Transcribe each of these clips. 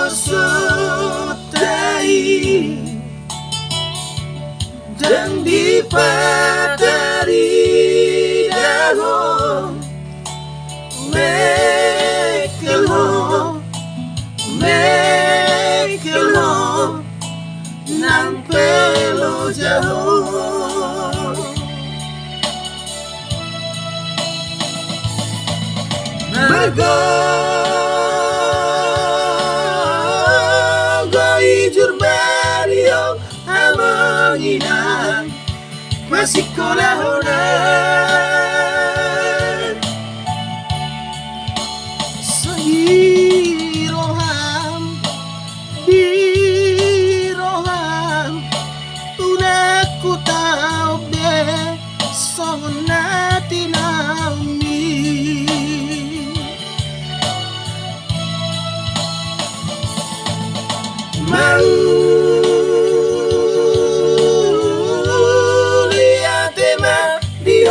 sotai dan dipatari daho mekelho nang pelo jauh Margo ijur bariyo amanginan masih kolahonan Sahiroham biroham unaku tau de sonati naumi lihat tema di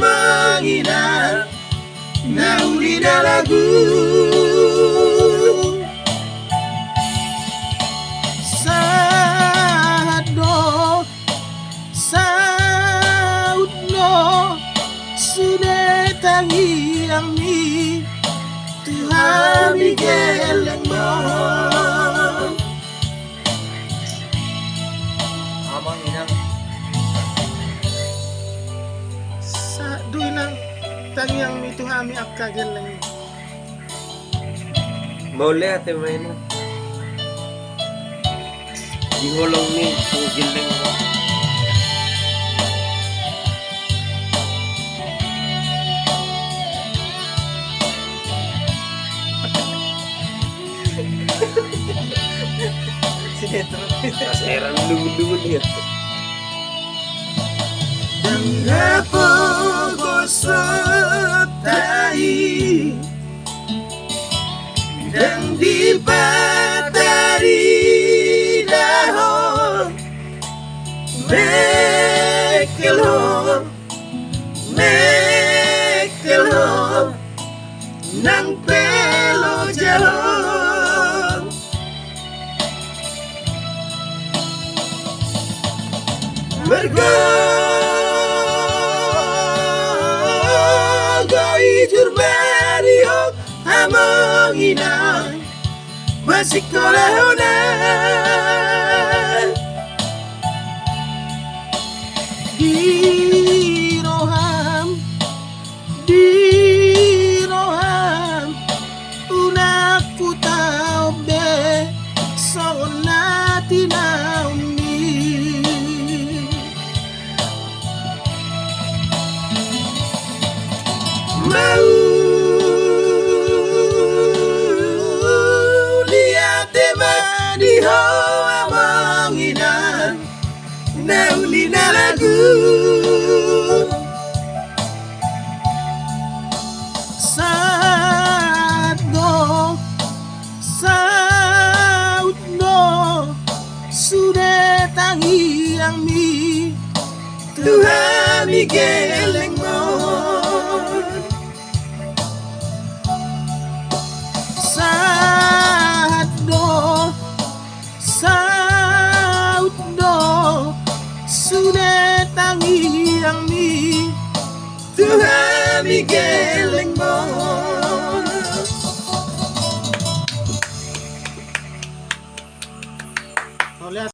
manginan naulina lagu sado saudno sudah tangiang mi Tuhan geleng Duinang tangiang itu kami akka geleng. Boleh ate main. Dihulong ni geleng. Sekarang dulu lihat. Mengapa kau sotai dan dipatari daho mekelho nang pelo jauh Mergo ijur bariyo amanginan masih kolahonan diroham unaku tau be sonati naumi mau lihat tema di manginan naulina lagu saudno sudah tangiang mi Tuhan geleng saudno sudah tangiang mi Tuhan geleng lihat